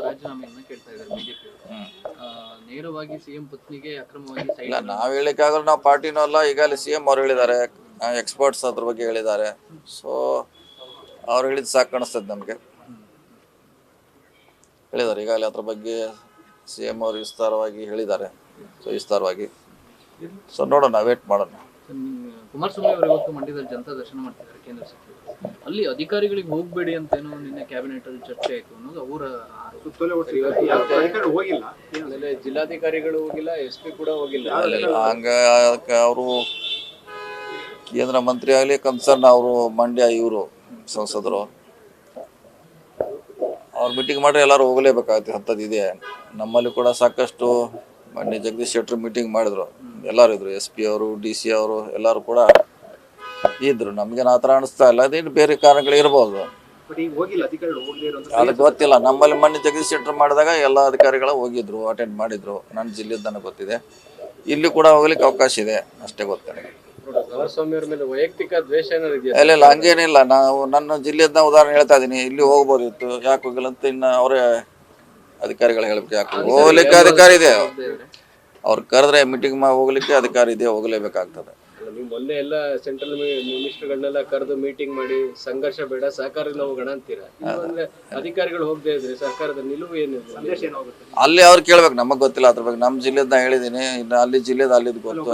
ರಾಜೀನಾಮೆಯನ್ನ ಕೇಳ್ತಾ ಇದ್ದಾರೆ ಬಿಜೆಪಿ ನೇರವಾಗಿ ಸಿಎಂ ಪತ್ನಿಗೆ ಅಕ್ರಮವಾಗಿ ಇಲ್ಲ ನಾವು ಹೇಳಿಕ್ಕಾಗಲ್ಲ, ನಾವು ಪಾರ್ಟಿನೂ ಅಲ್ಲ. ಈಗಾಗಲೇ ಸಿಎಂ ಅವ್ರು ಹೇಳಿದ್ದಾರೆ, ಎಕ್ಸ್ಪರ್ಟ್ಸ್ ಅದ್ರ ಬಗ್ಗೆ ಹೇಳಿದ್ದಾರೆ. ಸೊ ಅವ್ರು ಹೇಳಿದ್ದು ಸಾಕು ಕಾಣಿಸ್ತದೆ ನಮಗೆ. ಹೇಳಿದ್ದಾರೆ ಈಗಾಗಲೇ ಅದ್ರ ಬಗ್ಗೆ ಸಿಎಂ ಅವರು ವಿಸ್ತಾರವಾಗಿ ಹೇಳಿದ್ದಾರೆ. ಸೊ ವಿಸ್ತಾರವಾಗಿ ನೋಡೋಣ, ವೇಟ್ ಮಾಡೋಣ. ಕುಮಾರಸ್ವಾಮಿ ಅವರು ಇವತ್ತು ಮಂಡ್ಯದಲ್ಲಿ ಜನತಾ ದರ್ಶನ ಮಾಡ್ತಿದ್ದಾರೆ ಕೇಂದ್ರ ಸಚಿವರು. ಅಲ್ಲಿ ಅಧಿಕಾರಿಗಳಿಗೆ ಹೋಗಬೇಡಿ ಅಂತೇನೋ ನಿನ್ನೆ ಕ್ಯಾಬಿನೆಟ್ ಅಲ್ಲಿ ಚರ್ಚೆ ಆಯ್ತು ಅನ್ನೋದು ಅವರ ಜಿಲ್ಲಾಧಿಕಾರಿಗಳು ಹೋಗಿಲ್ಲ, SP ಕೂಡ ಹೋಗಿಲ್ಲ. ಹಂಗ ಅವರು ಕೇಂದ್ರ ಮಂತ್ರಿ ಆಗಲಿ ಕನ್ಸರ್ನ್ ಅವರು ಮಂಡ್ಯ ಇವರು ಸಂಸದರು ಅವ್ರು ಮೀಟಿಂಗ್ ಮಾಡ್ರೆ ಎಲ್ಲರೂ ಹೋಗಲೇಬೇಕಾಗುತ್ತೆ ಅಂಥದ್ದಿದೆ. ನಮ್ಮಲ್ಲಿ ಕೂಡ ಸಾಕಷ್ಟು ಮೊನ್ನೆ ಜಗದೀಶ್ ಶೆಟ್ಟರ್ ಮೀಟಿಂಗ್ ಮಾಡಿದ್ರು, ಎಲ್ಲರೂ ಇದ್ರು, SP ಅವರು, DC ಅವರು ಎಲ್ಲರೂ ಕೂಡ ಇದ್ರು. ನಮ್ಗೇನು ಆ ಥರ ಅನಿಸ್ತಾ ಇಲ್ಲ. ಅದೇನು ಬೇರೆ ಕಾರಣಗಳು ಇರ್ಬೋದು, ಅದಕ್ಕೆ ಗೊತ್ತಿಲ್ಲ. ನಮ್ಮಲ್ಲಿ ಮೊನ್ನೆ ಜಗದೀಶ್ ಶೆಟ್ಟರ್ ಮಾಡಿದಾಗ ಎಲ್ಲ ಅಧಿಕಾರಿಗಳು ಹೋಗಿದ್ರು, ಅಟೆಂಡ್ ಮಾಡಿದ್ರು. ನನ್ನ ಜಿಲ್ಲೆದ್ದು ನನಗೆ ಗೊತ್ತಿದೆ. ಇಲ್ಲಿ ಕೂಡ ಹೋಗ್ಲಿಕ್ಕೆ ಅವಕಾಶ ಇದೆ, ಅಷ್ಟೇ ಗೊತ್ತಿದೆ. ಕುಮಾರಸ್ವಾಮಿ ಅವ್ರ ಮೇಲೆ ವೈಯಕ್ತಿಕ ದ್ವೇಷ ಇಲ್ಲ ಹಂಗೇನಿಲ್ಲ. ನಾವು ನನ್ನ ಜಿಲ್ಲೆಯನ್ನ ಉದಾಹರಣೆ ಹೇಳ್ತಾ ಇದೀನಿ. ಇಲ್ಲಿ ಹೋಗ್ಬೋದಿತ್ತು, ಯಾಕೆ ಹೋಗಿಲ್ಲ ಅಂತ ಇನ್ನು ಅವರೇ ಅಧಿಕಾರಿಗಳು ಹೇಳ್ಬೇಕು. ಯಾಕೆ ಹೋಗ್ಲಿಕ್ಕೆ ಅಧಿಕಾರಿ ಇದೆ, ಅವ್ರು ಕರೆದ್ರೆ ಮೀಟಿಂಗ್ ಹೋಗ್ಲಿಕ್ಕೆ ಅಧಿಕಾರಿ ಇದೆ, ಹೋಗ್ಲೇಬೇಕಾಗ್ತದೆ. ನೀವು ಮೊನ್ನೆ ಎಲ್ಲ ಸೆಂಟ್ರಲ್ ಮಿನಿಸ್ಟರ್ಗಳನ್ನೆಲ್ಲ ಕರೆದು ಮೀಟಿಂಗ್ ಮಾಡಿ ಸಂಘರ್ಷ ಬೇಡ, ಸಹಕಾರದಿಂದ ಹೋಗೋಣ ಅಂತೀರಾ. ಅಧಿಕಾರಿಗಳು ಹೋಗದೆ ಇದ್ರೆ ಸರ್ಕಾರದ ನಿಲುವು ಏನಿದೆ? ಅಲ್ಲಿ ಅವ್ರು ಕೇಳ್ಬೇಕು, ನಮಗ್ ಗೊತ್ತಿಲ್ಲ ಅದ್ರ ಬಗ್ಗೆ. ನಮ್ಮ ಜಿಲ್ಲೆದ ನಾ ಹೇಳಿದೀನಿ, ಇನ್ನು ಅಲ್ಲಿ ಜಿಲ್ಲೆದ ಅಲ್ಲಿದ್ ಗೊತ್ತು.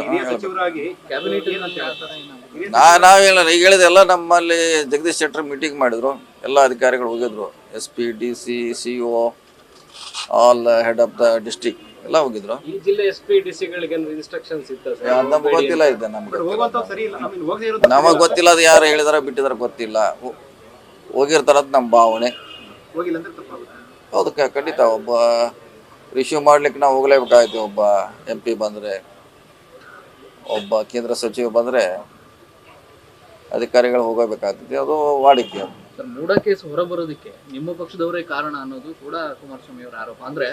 ನಾವ್ ಹೇಳ ಈಗ ಹೇಳಿದೆಲ್ಲ. ನಮ್ಮಲ್ಲಿ ಜಗದೀಶ್ ಶೆಟ್ಟರ್ ಮೀಟಿಂಗ್ ಮಾಡಿದ್ರು, ಎಲ್ಲ ಅಧಿಕಾರಿಗಳು ಹೋಗಿದ್ರು. SP, DC, CO, all head of the district ಎಲ್ಲ ಹೋಗಿದ್ರು. ಈ ಜಿಲ್ಲೆ SP, DC ಗಳಿಗೆ ಇನ್ಸ್ಟ್ರಕ್ಷನ್ಸ್ ಇತ್ತು, ನಮ್ಗೆ ಗೊತ್ತಿಲ್ಲ ಇದೆ. ನಮಗ್ ಗೊತ್ತಿಲ್ಲ, ಅದು ಯಾರು ಹೇಳಿದಾರ ಬಿಟ್ಟಿದಾರ ಗೊತ್ತಿಲ್ಲ. ಹೋಗಿರ್ತಾರಂತ ನಮ್ಮ ಭಾವನೆ. ಹೌದು, ಖಂಡಿತ. ಒಬ್ಬ ರಿಸೀವ್ ಮಾಡ್ಲಿಕ್ಕೆ ನಾವು ಹೋಗ್ಲೇಬೇಕಾಯ್ತು. ಒಬ್ಬ MP ಬಂದ್ರೆ, ಒಬ್ಬ ಕೇಂದ್ರ ಸಚಿವ ಬಂದ್ರೆ ಅಧಿಕಾರಿಗಳು ಹೋಗಬೇಕಾಗ್ತದೆ. ಅದು ವಾಡಿಕೆ. ಮೂಡ ಕೇಸ್ ಹೊರಬರೋದಕ್ಕೆ ನಿಮ್ಮ ಪಕ್ಷದವರೇ ಕಾರಣ ಅನ್ನೋದು ಕೂಡ ಕುಮಾರಸ್ವಾಮಿ ಅವರ ಆರೋಪ. ಅಂದ್ರೆ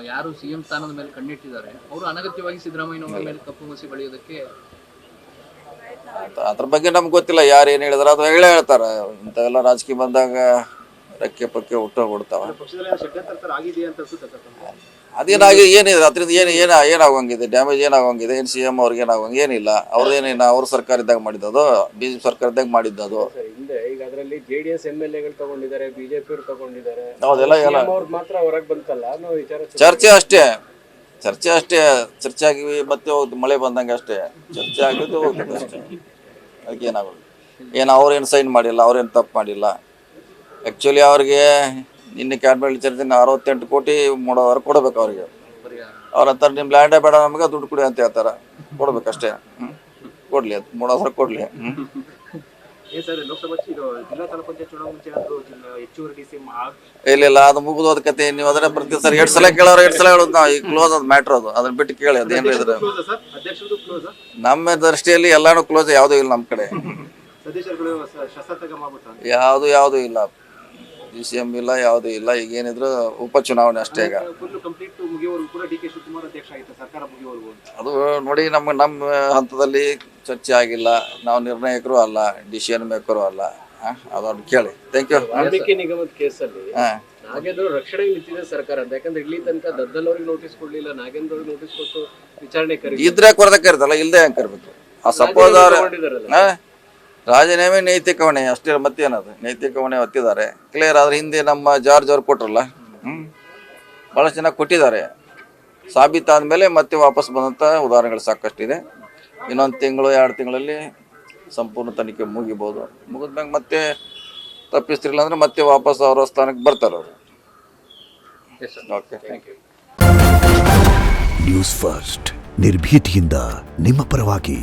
ಯಾರು CM ಸ್ಥಾನದ ಮೇಲೆ ಕಣ್ಣಿಟ್ಟಿದ್ದಾರೆ ಅವರು ಅನಗತ್ಯವಾಗಿ ಸಿದ್ದರಾಮಯ್ಯ ಮೇಲೆ ಕಪ್ಪು ಮಸಿ ಬಳಿಯೋದಕ್ಕೆ. ಅದ್ರ ಬಗ್ಗೆ ನಮ್ಗೆ ಗೊತ್ತಿಲ್ಲ, ಯಾರು ಏನ್ ಹೇಳಿದಾರ ಅದು ಹೇಳ್ತಾರ. ಇಂಥವೆಲ್ಲ ರಾಜಕೀಯ ಬಂದಾಗ ರೆಕ್ಕೆ ಪಕ್ಕೆ ಹುಟ್ಟೋಗ್ಬಿಡ್ತಾವ. ಅದೇನಾಗಿ ಏನಿದೆ ಅದರಿಂದ ಏನಾಗೋಂಗಿದೆ, ಡ್ಯಾಮೇಜ್ ಏನಾಗೋಂಗಿದೆ? ಏನು CM ಅವ್ರಿಗೆ ಏನಾಗೋಂಗ ಏನಿಲ್ಲ. ಅವ್ರದ್ದೇನೇನು ಅವ್ರ ಸರ್ಕಾರ ಇದ್ದಾಗ ಮಾಡಿದ್ದದು, BJP ಸರ್ಕಾರ ಇದ್ದಾಗ ಮಾಡಿದ್ದದು. ಈಗ ಅದರಲ್ಲಿ JDS MLAಗಳು ತಗೊಂಡಿದ್ದಾರೆ, BJP ಅವರು ತಗೊಂಡಿದ್ದಾರೆ. ಹೌದೆಲ್ಲ ಎಲ್ಲ ಮಾತ್ರ ಹೊರಗೆ ಬಂತಲ್ಲ ಚರ್ಚೆ ಅಷ್ಟೇ. ಚರ್ಚೆ ಆಗಿ ಮತ್ತೆ ಹೋಗ್ತು, ಮಳೆ ಬಂದಂಗೆ ಅಷ್ಟೇ. ಚರ್ಚೆ ಆಗಿದ್ದು ಹೋಗ್ತದೆ ಅಷ್ಟೇ. ಅದಕ್ಕೆ ಏನಾಗೋದು, ಏನು ಅವ್ರೇನು ಸೈನ್ ಮಾಡಿಲ್ಲ, ಅವ್ರೇನು ತಪ್ಪು ಮಾಡಿಲ್ಲ. ಆ್ಯಕ್ಚುಲಿ ಅವ್ರಿಗೆ ನಿನ್ನೆ ಕ್ಯಾಬಿನೆಟ್ ಚರ್ಚೆ 68 ಕೋಟಿ ಮೂಡೋರು ಕೊಡ್ಬೇಕು ಅವ್ರಿಗೆ. ಅವ್ರಂತಾರೆ ನಿಮ್ಮ ಲ್ಯಾಂಡೇ ಬೇಡ ನಮಗೆ, ದುಡ್ಡು ಕೊಡಿ ಅಂತ ಹೇಳ್ತಾರೆ. ಕೊಡ್ಬೇಕಷ್ಟೇ. ಕೊಡ್ಲಿ, ಅದು ಮೂಡೋದ್ರ ಕೊಡ್ಲಿ. ಇಲ್ಲ ಅದು ಮುಗಿದೋದ ಕತೆ. ನೀವು ಅದನ್ನ ಪ್ರತಿ ಸರಿ 2 ಸಲ ಕೇಳೋರು 2 ಸಲ ಹೇಳೋದು. ನಾವು ಈ ಕ್ಲೋಸ್ ಅದು ಮ್ಯಾಟ್ರ್, ಅದು ಅದನ್ನ ಬಿಟ್ಟು ಕೇಳಿ. ಅದೇನು ಇದ್ರೆ ನಮ್ಮ ದೃಷ್ಟಿಯಲ್ಲಿ ಎಲ್ಲಾನು ಕ್ಲೋಸ್, ಯಾವುದೂ ಇಲ್ಲ ನಮ್ಮ ಕಡೆ. ಯಾವುದು ಇಲ್ಲ, DCM ಇಲ್ಲ, ಯಾವುದೂ ಇಲ್ಲ. ಈಗ ಏನಿದ್ರು ಉಪಚುನಾವಣೆ ಅಷ್ಟೇ. ಈಗ ಅದು ನೋಡಿ, ನಮ್ಮ ಹಂತದಲ್ಲಿ ಚರ್ಚೆ ಆಗಿಲ್ಲ. ನಾವು ನಿರ್ಣಾಯಕರು ಅಲ್ಲ, ಡಿಸಿಷನ್ ಮೇಕರು ಅಲ್ಲ. ಅದನ್ನು ಕೇಳಿ. Thank you. ವಾಲ್ಮೀಕಿ ನಿಗಮದ ಕೇಸಲ್ಲಿ ನಾಗೇಂದ್ರ ರಕ್ಷಣೆ ನಿಂತಿದೆ ಸರ್ಕಾರ ಅಂತ. ಯಾಕಂದ್ರೆ ಇಲ್ಲಿ ತನಕ ದದ್ದಲ್ ಅವ್ರಿಗೆ ನೋಟಿಸ್ ಕೊಡ್ಲಿಲ್ಲ, ನಾಗೇಂದ್ರ ಅವ್ರಿಗೆ ನೋಟಿಸ್ ಕೊಟ್ಟು ವಿಚಾರಣೆ ಇದ್ರೆ ಕೊರತೆ ಕರಿತಲ್ಲ, ಇಲ್ಲದೆ ಹೆಂಗೆ ಕರಿಬೇಕು? ಆ ಸಪೋಸ್ ರಾಜೀನಾಮೆ ನೈತಿಕ ಹೊಣೆ ಅಷ್ಟೇ, ಮತ್ತೇನದು? ನೈತಿಕ ಹೊಣೆ ಹೊತ್ತಿದ್ದಾರೆ, ಕ್ಲಿಯರ್. ಆದ್ರೆ ಹಿಂದೆ ನಮ್ಮ ಜಾರ್ಜ್ ಅವ್ರು ಕೊಟ್ರಲ್ಲ, ಭಾಳಷ್ಟು ಜನ ಕೊಟ್ಟಿದ್ದಾರೆ. ಸಾಬೀತಾದ್ಮೇಲೆ ಮತ್ತೆ ವಾಪಸ್ ಬಂದಂಥ ಉದಾಹರಣೆಗಳು ಸಾಕಷ್ಟಿದೆ. ಇನ್ನೊಂದು ತಿಂಗಳು 2 ತಿಂಗಳಲ್ಲಿ ಸಂಪೂರ್ಣ ತನಿಖೆ ಮುಗಿಬೋದು. ಮುಗಿದ್ಮ್ಯಾಗ ಮತ್ತೆ ತಪ್ಪಿಸ್ತಿರಲಿಲ್ಲ ಅಂದ್ರೆ ಮತ್ತೆ ವಾಪಸ್ ಅವರ ಸ್ಥಾನಕ್ಕೆ ಬರ್ತಾರೆ ಅವರು. Okay, thank you. News First, ನಿರ್ಭೀತಿಯಿಂದ ನಿಮ್ಮ ಪರವಾಗಿ.